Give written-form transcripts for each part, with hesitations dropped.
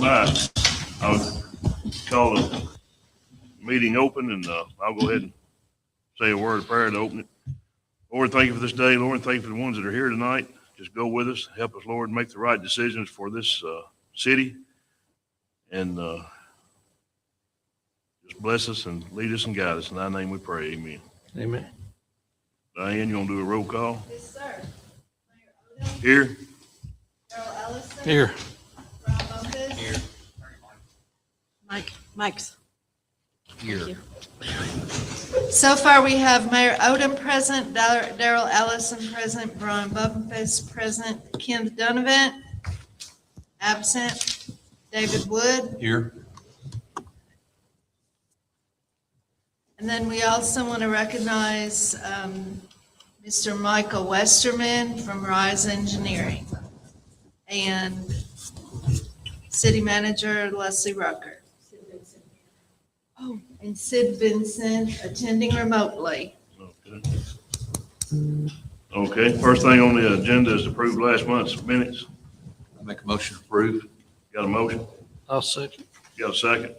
right, I'll call the meeting open, and I'll go ahead and say a word of prayer to open it. Lord, thank you for this day. Lord, thank you for the ones that are here tonight. Just go with us. Help us, Lord, make the right decisions for this city. And just bless us and lead us and guide us. In thy name we pray. Amen. Amen. Diane, you want to do a roll call? Yes, sir. Mayor Odom. Here. Darrell Ellison. Here. Ron Bumpus. Here. Mike's. Here. So far, we have Mayor Odom present, Darrell Ellison present, Brian Bumpus present, Ken Donovan absent, David Wood. Here. And then we also want to recognize Mr. Michael Westerman from Rise Engineering and City Manager Leslie Rucker. Oh, and Sid Vincent attending remotely. Okay, first thing on the agenda is approve last month's minutes. I make a motion to approve. Got a motion? I'll second. Got a second?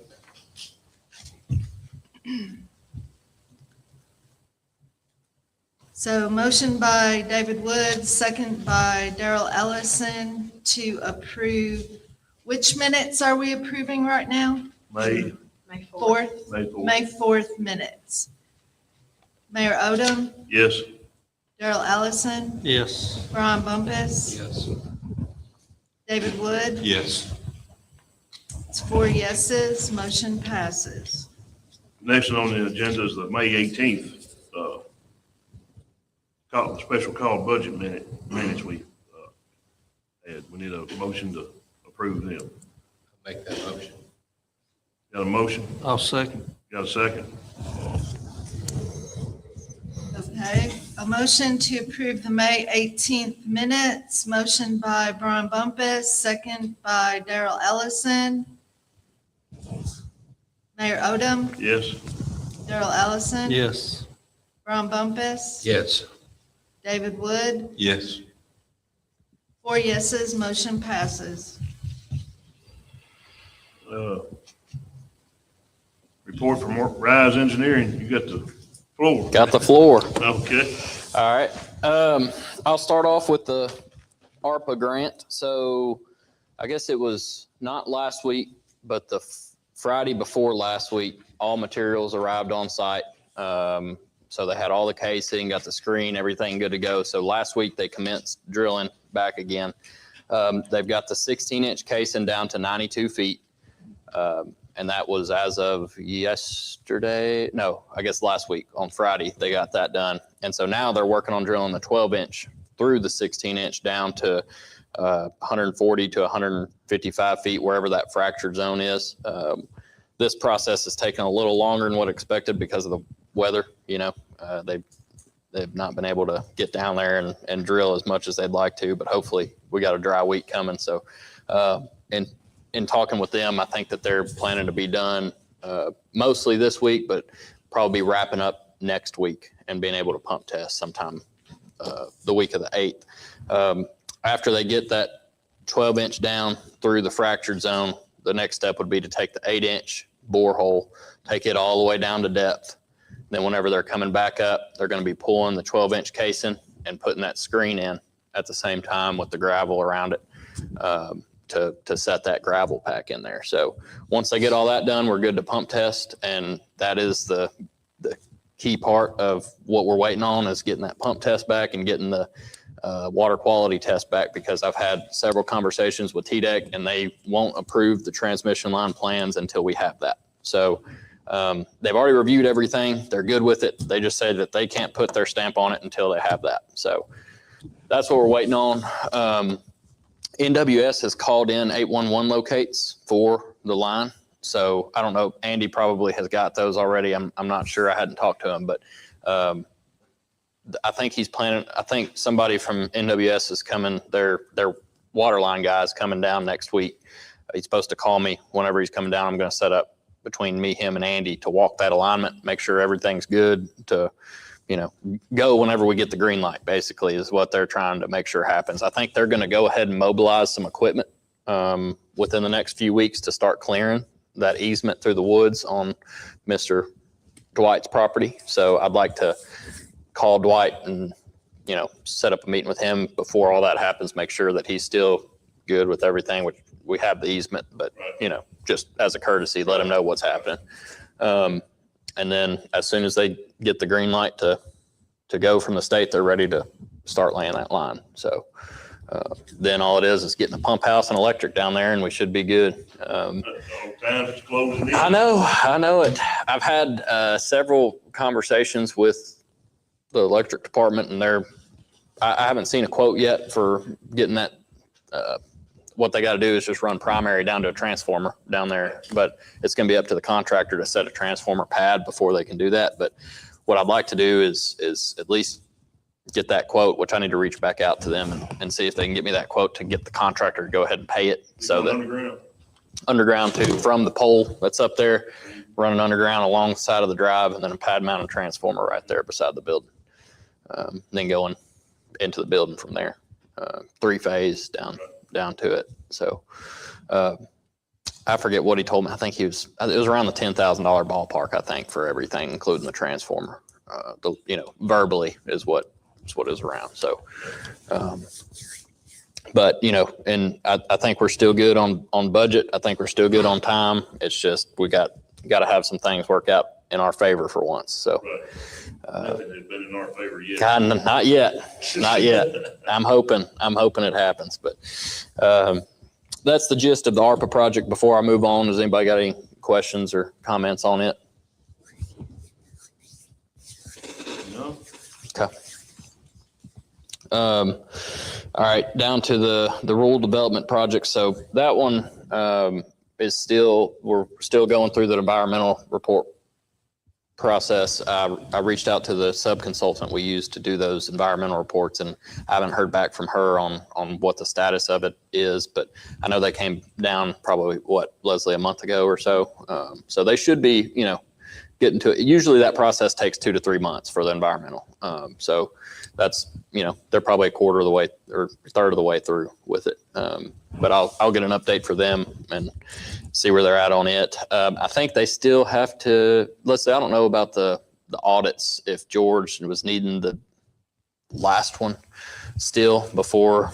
So motion by David Wood, second by Darrell Ellison to approve. Which minutes are we approving right now? May 4th? May 4th. May 4th minutes. Mayor Odom, Yes. Darrell Ellison, Yes. Brian Bumpus, Yes. David Wood. Yes. It's 4 yeses, motion passes. Next one on the agenda is the May 18th, special call budget minutes we had. We need a motion to approve them. Make that motion. Got a motion? I'll second. Got a second? Okay, a motion to approve the May 18th minutes, motion by Brian Bumpus, second by Darrell Ellison. Mayor Odom, Yes. Darrell Ellison. Yes. Brian Bumpus. Yes. David Wood. Yes. 4 yeses, motion passes. Report from Rise Engineering. You got the floor. Got the floor. Okay. All right. I'll start off with the ARPA grant. So I guess it was not last week, but the Friday before last week, all materials arrived on site. So they had all the casing, got the screen, everything good to go. So last week they commenced drilling back again. They've got the 16-inch casing down to 92 feet. And that was as of yesterday. No, I guess last week on Friday, they got that done. And so now they're working on drilling the 12-inch through the 16-inch down to 140 to 155 feet, wherever that fractured zone is. This process has taken a little longer than what expected because of the weather. You know, they've not been able to get down there and drill as much as they'd like to, but hopefully we got a dry week coming. So, in talking with them, I think that they're planning to be done mostly this week, but probably wrapping up next week and being able to pump test sometime the week of the 8th. After they get that 12-inch down through the fractured zone, the next step would be to take the 8-inch borehole, take it all the way down to depth. Then whenever they're coming back up, they're going to be pulling the 12-inch casing and putting that screen in at the same time with the gravel around it. To set that gravel pack in there. So once they get all that done, we're good to pump test. And that is the key part of what we're waiting on, is getting that pump test back and getting the water quality test back, because I've had several conversations with TDEC and they won't approve the transmission line plans until we have that. So they've already reviewed everything. They're good with it. They just said that they can't put their stamp on it until they have that. So that's what we're waiting on. NWS has called in 811 locates for the line. So I don't know, Andy probably has got those already. I'm not sure, I hadn't talked to him, but I think he's planning, I think somebody from NWS is coming, their water line guy's coming down next week. He's supposed to call me whenever he's coming down. I'm going to set up between me, him, and Andy to walk that alignment, make sure everything's good to, you know, go whenever we get the green light, basically, is what they're trying to make sure happens. I think they're going to go ahead and mobilize some equipment within the next few weeks to start clearing that easement through the woods on Mr. Dwight's property. So I'd like to call Dwight and, set up a meeting with him before all that happens, make sure that he's still good with everything, which we have the easement, but, just as a courtesy, let him know what's happening. And then as soon as they get the green light to go from the state, they're ready to start laying that line. So then all it is getting a pump house and electric down there, and we should be good. Time it's closing in. I know it. I've had several conversations with the electric department, and I haven't seen a quote yet for getting that. What they got to do is just run primary down to a transformer down there, but it's going to be up to the contractor to set a transformer pad before they can do that. But what I'd like to do is at least get that quote, which I need to reach back out to them and see if they can get me that quote to get the contractor to go ahead and pay it. So that underground from the pole that's up there, running underground along the side of the drive, and then a pad mounted transformer right there beside the building. Then going into the building from there, 3-phase down to it. So I forget what he told me. I think it was around the $10,000 ballpark, I think, for everything, including the transformer. Verbally is what is around. So, but, and I think we're still good on budget. I think we're still good on time. It's just, we got to have some things work out in our favor for once. So, nothing has been in our favor yet. not yet. I'm hoping it happens, but, that's the gist of the ARPA project. Before I move on, has anybody got any questions or comments on it? No. Okay. All right, down to the rural development project. So that one we're still going through the environmental report process. I reached out to the sub-consultant we used to do those environmental reports, and I haven't heard back from her on what the status of it is, but I know they came down probably, Leslie, a month ago or so. So they should be, getting to it. Usually that process takes 2 to 3 months for the environmental. So that's, they're probably a quarter of the way or a third of the way through with it. But I'll get an update for them and see where they're at on it. I think they still have to, Leslie, I don't know about the audits, if George was needing the last one still before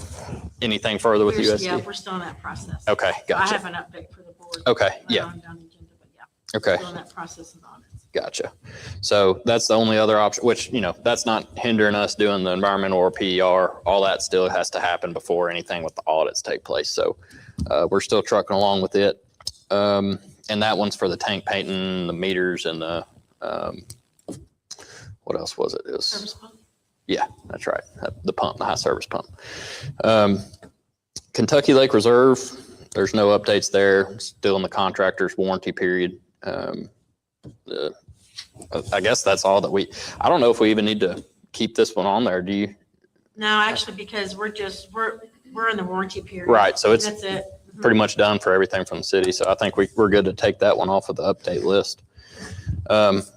anything further with USD. Yeah, we're still in that process. Okay, I gotcha. have an update for the board. Okay, yeah. On down the agenda, but yeah. Okay. Still in that process of audits. Gotcha. So that's the only other option, which, that's not hindering us doing the environmental or PER. All that still has to happen before anything with the audits take place. So we're still trucking along with it. And that one's for the tank painting, the meters, and the, what else was it? It was, Service pump? yeah, that's right. The pump, the high service pump. Kentucky Lake Reserve, there's no updates there. Still in the contractor's warranty period. I guess that's all that I don't know if we even need to keep this one on there. Do you? No, actually, because we're in the warranty period. Right. So it's That's it. pretty much done for everything from the city. So I think we're good to take that one off of the update list.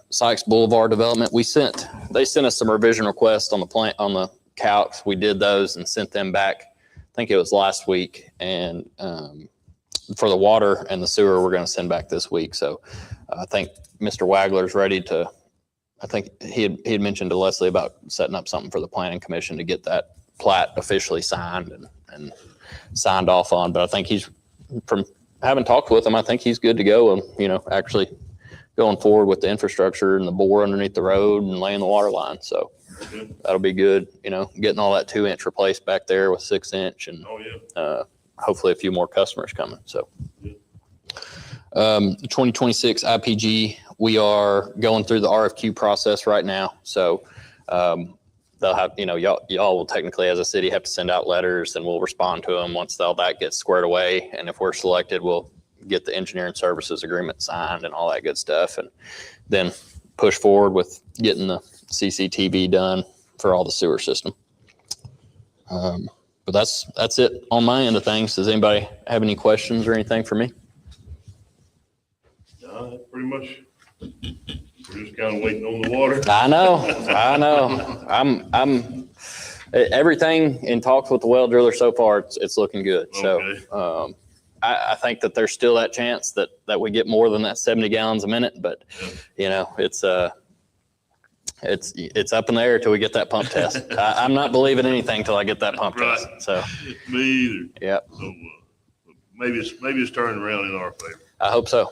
Sykes Boulevard development, they sent us some revision requests on the couch. We did those and sent them back. I think it was last week. And, for the water and the sewer, we're going to send back this week. So I think Mr. Wagler's ready to, I think he had mentioned to Leslie about setting up something for the planning commission to get that plat officially signed and signed off on. But I think from having talked with him, I think he's good to go and, actually going forward with the infrastructure and the bore underneath the road and laying the water line. So that'll be good, getting all that 2-inch replaced back there with 6-inch and, hopefully a few more customers coming. So 2026 IPG, we are going through the RFQ process right now. So they'll have, y'all will technically as a city have to send out letters, and we'll respond to them once all that gets squared away. And if we're selected, we'll get the engineering services agreement signed and all that good stuff, and then push forward with getting the CCTV done for all the sewer system. But that's it on my end of things. Does anybody have any questions or anything for me? Pretty much. We're just kind of waiting on the water. I know. I'm everything in talks with the well driller so far. It's looking good. Okay. So I think that there's still that chance that we get more than that 70 gallons a minute, but you know, it's up in the air till we get that pump test. I'm not believing anything till I get that pump Right. test. So, Me either. yep, So, maybe it's turning around in our favor. I hope so.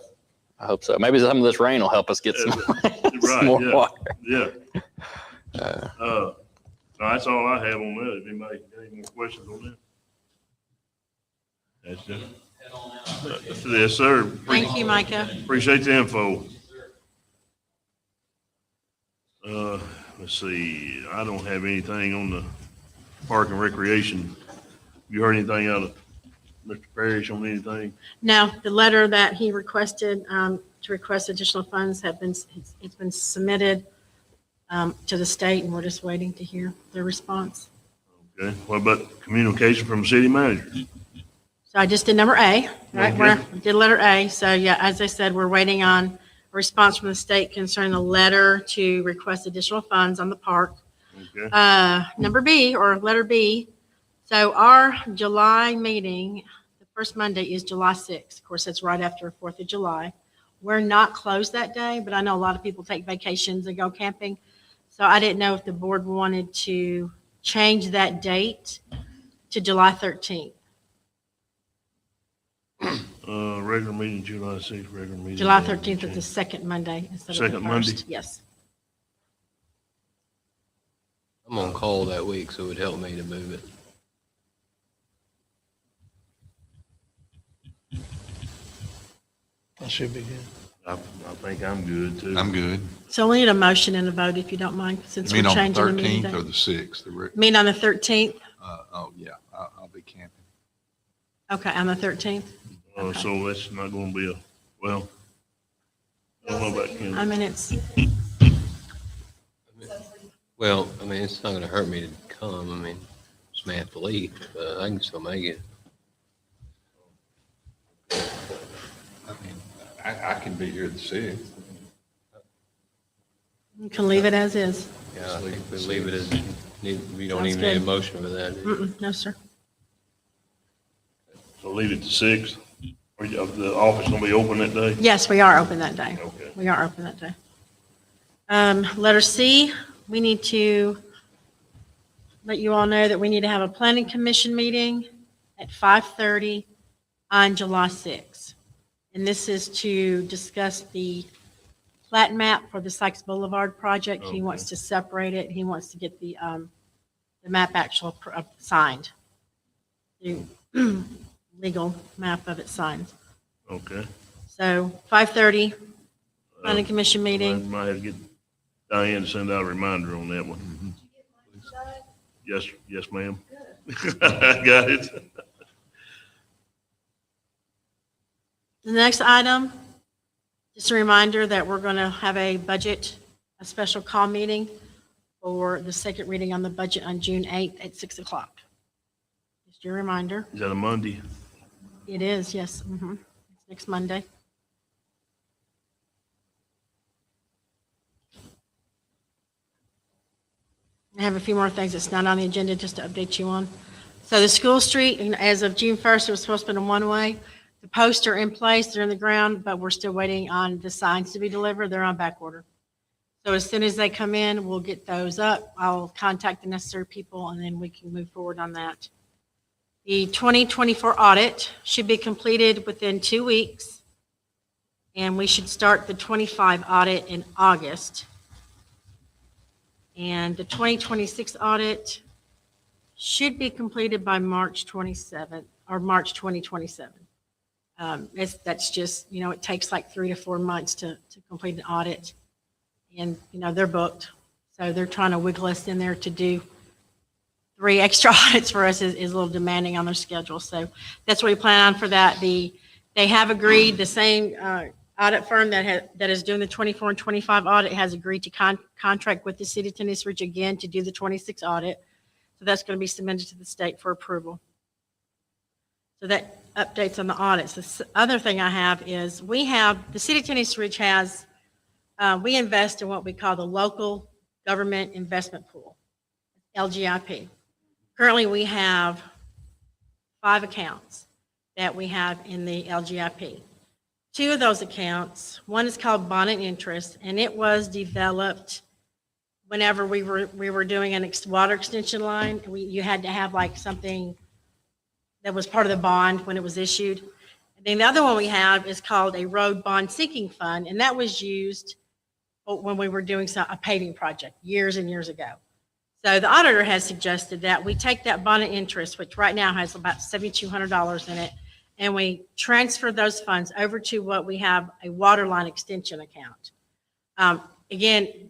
I hope so. Maybe some of this rain will help us get some, some Right, more yeah. water. Yeah. No, that's all I have on that. If anybody got any more questions on that? That's it. Yes, sir. Thank you, Micah. Appreciate the info. Let's see, I don't have anything on the park and recreation. You heard anything out of Mr. Parrish on anything? Now, the letter that he requested, to request additional funds it's been submitted, to the state, and we're just waiting to hear their response. Okay, what about communication from the city manager? So I just did number A, right? Okay. We did letter A. So yeah, as I said, we're waiting on a response from the state concerning the letter to request additional funds on the park. Okay, Number B, or letter B. So our July meeting, the first Monday is July 6th. Of course, that's right after 4th of July. We're not closed that day, but I know a lot of people take vacations and go camping. So I didn't know if the board wanted to change that date to July 13th. regular meeting, July 6th, regular meeting. July 13th is the second Monday instead of the Second Monday? first. Yes. I'm on call that week, so it would help me to move it. That should be good. I think I'm good too. I'm good. So we need a motion and a vote if you don't mind, since You mean we're on the changing the meeting 13th or date. the 6th? Mean on the 13th? Oh, yeah, I'll be camping. Okay, on the 13th. So that's not gonna be well, I don't know about I Ken. mean, it's, Well, I mean, it's not gonna hurt me to come. I mean, just may have to leave, but I can still make it. I mean, I can be here the 6th. you can leave it as is. Yeah, I think we leave it as, we don't Sounds even need a good. motion for that. No, sir. So leave it to 6th. Are the office gonna be open that day? Yes, we are open that day. Okay. We are open that day. Letter C, we need to let you all know that we need to have a planning commission meeting at 5:30 on July 6th. And this is to discuss the plat map for the Sykes Boulevard project. He wants to separate it. He wants to get the map signed. The legal map of it signed. Okay. So 5:30, planning commission I meeting. might have to get Diane to send out a reminder on that one. Yes, yes, ma'am. I got it. The next item, just a reminder that we're going to have a special call meeting for the second reading on the budget on June 8th at 6 o'clock. Just your reminder. Is that a Monday? It is, yes. It's next Monday. I have a few more things that's not on the agenda just to update you on. So the school street, as of June 1st, it was supposed to be a one-way. The posts are in place, they're in the ground, but we're still waiting on the signs to be delivered. They're on back order. So as soon as they come in, we'll get those up. I'll contact the necessary people, and then we can move forward on that. The 2024 audit should be completed within 2 weeks, and we should start the 25 audit in August. And the 2026 audit should be completed by March 27th, or March 2027. That's just, it takes like 3 to 4 months to complete an audit. And, they're booked. So they're trying to wiggle us in there to do 3 extra audits for us is a little demanding on their schedule. So that's what we plan on for that. They have agreed, the same audit firm that is doing the 24 and 25 audit has agreed to contract with the city of Tennis Ridge again to do the 26 audit. So that's going to be submitted to the state for approval. So that updates on the audits. The other thing I have is the city of Tennis Ridge has, we invest in what we call the local government investment pool, LGIP. Currently, we have 5 accounts. that we have in the LGIP. Two of those accounts, one is called bond and interest, and it was developed whenever we were doing an water extension line. You had to have like something that was part of the bond when it was issued. And then the other one we have is called a road bond sinking fund, and that was used when we were doing a paving project years and years ago. So the auditor has suggested that we take that bond and interest, which right now has about $7,200 in it, and we transfer those funds over to what we have a water line extension account. Again,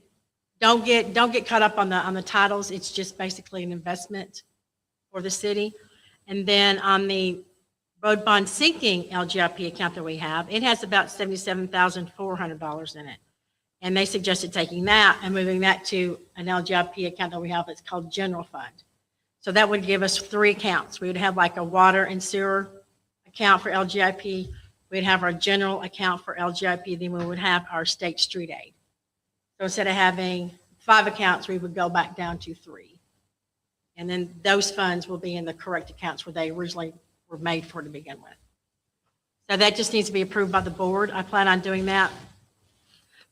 don't get caught up on the titles. It's just basically an investment for the city. And then on the road bond sinking LGIP account that we have, it has about $77,400 in it. And they suggested taking that and moving that to an LGIP account that we have that's called general fund. So that would give us three accounts. We would have like a water and sewer account for LGIP. We'd have our general account for LGIP. Then we would have our state street aid. So instead of having 5 accounts, we would go back down to 3. And then those funds will be in the correct accounts where they originally were made for to begin with. So that just needs to be approved by the board. I plan on doing that.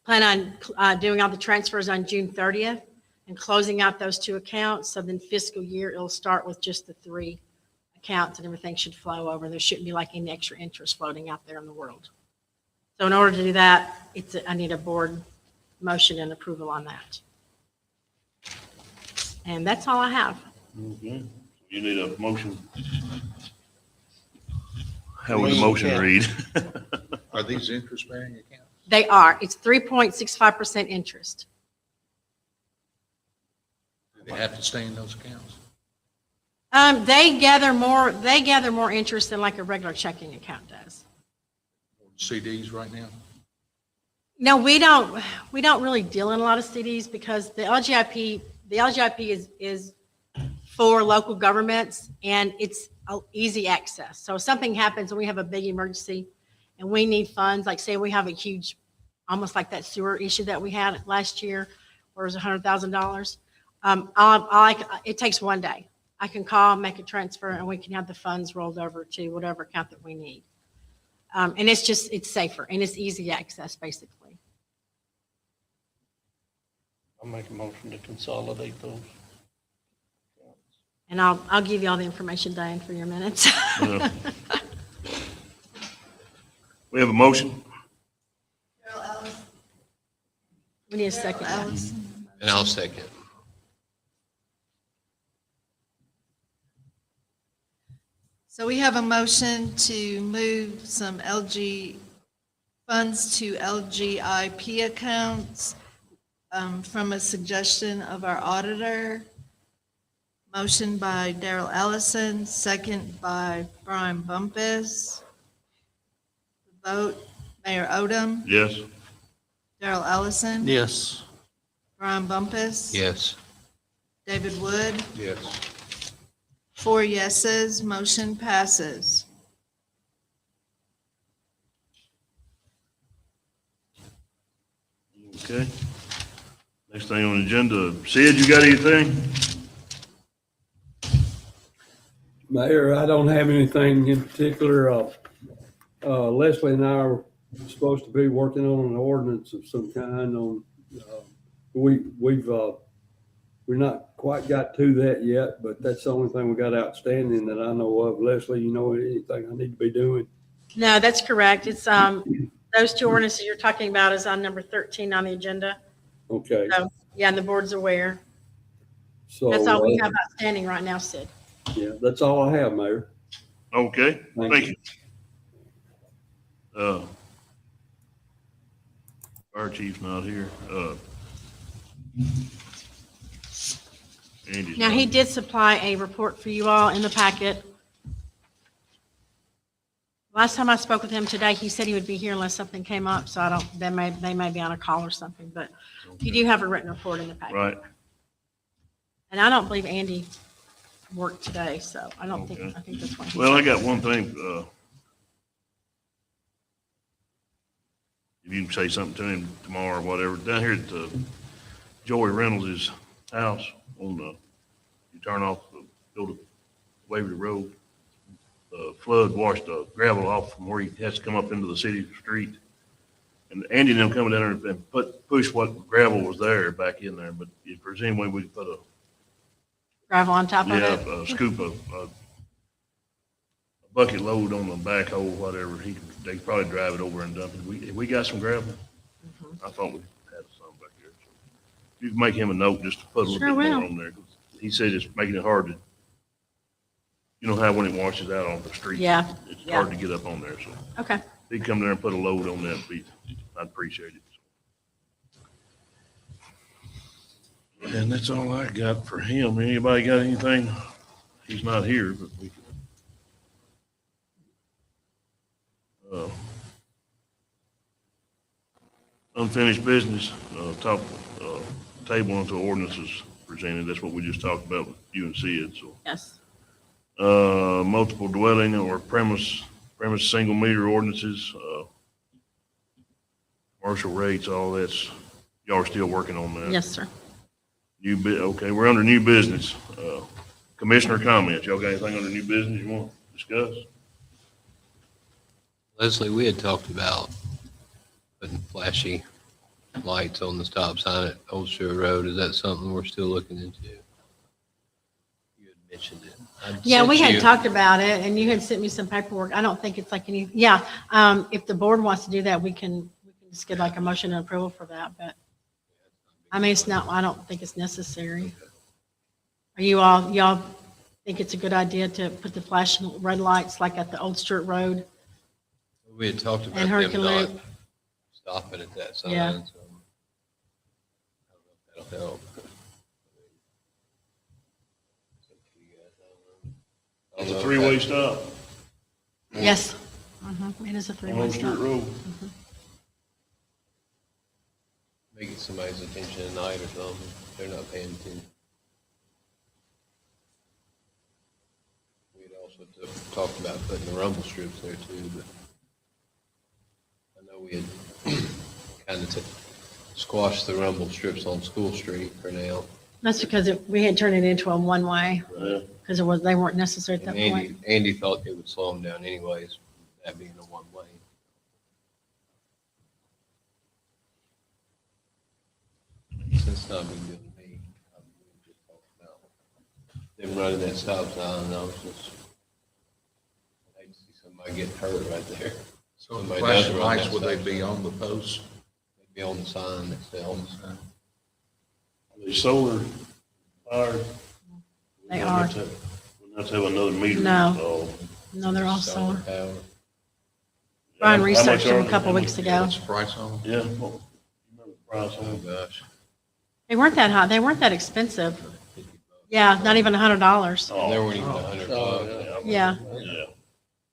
Plan on doing all the transfers on June 30th and closing out those 2 accounts. So then fiscal year, it'll start with just the 3 accounts and everything should flow over. There shouldn't be like any extra interest floating out there in the world. So in order to do that, I need a board motion and approval on that. And that's all I have. Okay. You need a motion. How would the motion read? Are these interest-bearing accounts? They are. It's 3.65% interest. Do they have to stay in those accounts? They gather more interest than like a regular checking account does. CDs right now? No, we don't really deal in a lot of CDs because the LGIP is for local governments and it's easy access. So if something happens and we have a big emergency and we need funds, like say we have a huge, almost like that sewer issue that we had last year, where it was $100,000. It takes one day. I can call, make a transfer, and we can have the funds rolled over to whatever account that we need. And it's safer and it's easy access, basically. I'll make a motion to consolidate those. And I'll give you all the information, Diane, for your minutes. Yeah. We have a motion. Darrell Allison. We need a second. Darrell Allison. And I'll second. So we have a motion to move some funds to LGIP accounts from a suggestion of our auditor. Motion by Darrell Allison, second by Brian Bumpus. Vote, Mayor Odom, Yes. Darrell Allison. Yes. Brian Bumpus. Yes. David Wood. Yes. 4 yeses, motion passes. Okay. Next thing on the agenda, Sid, you got anything? Mayor, I don't have anything in particular. Leslie and I are supposed to be working on an ordinance of some kind on, we've not quite got to that yet, but that's the only thing we got outstanding that I know of. Leslie, you know anything I need to be doing? No, that's correct. It's those 2 ordinances you're talking about is on number 13 on the agenda. Okay. So, yeah, and the board's aware. So That's all we have outstanding right now, Sid. yeah, that's all I have, Mayor. Okay, thank you. Our chief's not here. Andy's Now, not he here. did supply a report for you all in the packet. Last time I spoke with him today, he said he would be here unless something came up, so they may be on a call or something, but you do have a written report in the packet. Right. And I don't believe Andy worked today, so I don't think, Okay. I think that's why. Well, I got one thing. If you can say something to him tomorrow or whatever, down here at Joey Reynolds' house on you turn off, go to Waverly Road, flood washed the gravel off from where he has to come up into the city street. And Andy and them coming down there and push what gravel was there back in there, but if there's any way we could put Gravel on top of yeah, it. a scoop of, a bucket load on the backhoe, whatever, they could probably drive it over and dump it. We got some gravel? I thought we had some back there. So you can make him a note just to put a little Sure bit more will. on there. 'Cause he said it's making it hard to, you know how when it washes out on the street? Yeah, It's yeah. hard to get up on there, so Okay. if he'd come there and put a load on that, I'd appreciate it. And that's all I got for him. Anybody got anything? He's not here, but we can. Unfinished business, table until ordinances presented. That's what we just talked about with you and Sid, so. Yes. Multiple dwelling or premise single meter ordinances, commercial rates, all that's, y'all are still working on that. Yes, sir. Okay, we're under new business. Commissioner comments. Y'all got anything under new business you want to discuss? Leslie, we had talked about putting flashy lights on the stop sign at Old Stewart Road. Is that something we're still looking into? You had mentioned it. Yeah, we had talked about it and you had sent me some paperwork. I don't think it's like any, yeah. If the board wants to do that, we can just get like a motion and approval for that, but I mean, it's not, I don't think it's necessary. Are y'all think it's a good idea to put the flashing red lights like at the Old Stewart Road? We had talked about And them Hercules. not stopping at that sign. Yeah. So I don't know if that'll help. It's a three-way stop Yes. It is a on three-way Old Stewart stop. Road. Make it somebody's attention at night or something. They're not paying attention. We had also talked about putting the rumble strips there too, but I know we had kind of squashed the rumble strips on School Street for now. That's because we had turned it into a one-way Yeah. because they weren't necessary at And that point. Andy thought it would slow them down anyways, that being a one-way. It's not a big deal to me. We just talked about them running that stop sign, and I was just, I hate to see somebody get hurt right there. So the Somebody flashing does run lights, that would they stop be sign. on the posts? They'd be on the sign itself. The solar powered. They are. We'll have to have another meter No. installed. No, they're all solar. Power. Brian How much researched them are a they? couple How much- weeks ago. What's the price on them? Yeah, well, you remember the price on Oh, it? gosh. They weren't that high. They weren't that expensive. Yeah, not even $100. Oh, They weren't even $100. Yeah. Yeah,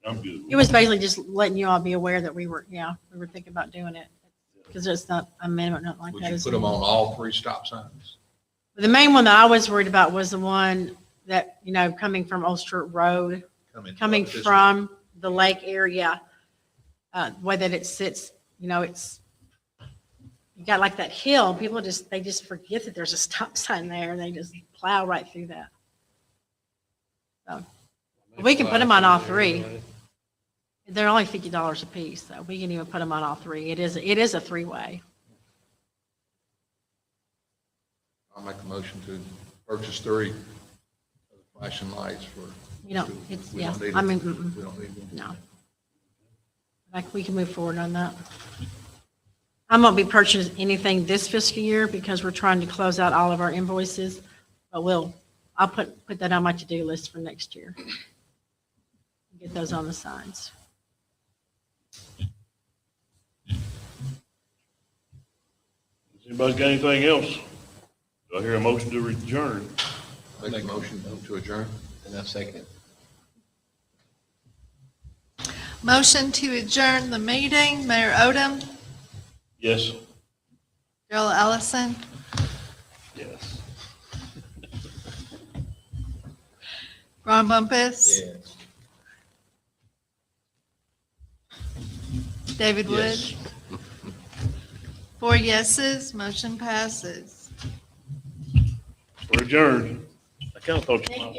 I'm good. It was basically just letting you all be aware that we were thinking about doing it. Because it's not a amendment, nothing like Would that. you is put it? them on all three stop signs? The main one that I was worried about was the one that, coming from Old Stewart Road, coming This way? from the lake area, the way that it sits, it's, you got like that hill, people they just forget that there's a stop sign there, and they just plow right through that. So, we can put them on all three. They're only $50 a piece, so we can even put them on all three. It is a three-way. I'll make a motion to purchase three of the flashing lights for. We don't need We don't them. We don't need them. No. Like, we can move forward on that. I'm gonna be purchasing anything this fiscal year because we're trying to close out all of our invoices, but I'll put that on my to-do list for next year. Get those on the signs. Anybody got anything else? Do I hear a motion to adjourn? Make a motion to adjourn. And I second it. Motion to adjourn the meeting, Mayor Odom, Yes. Darrell Ellison, Yes. Ron Bumpus, Yes. David Wood. Yes. 4 yeses, motion passes. We're adjourned. I kind of thought you might.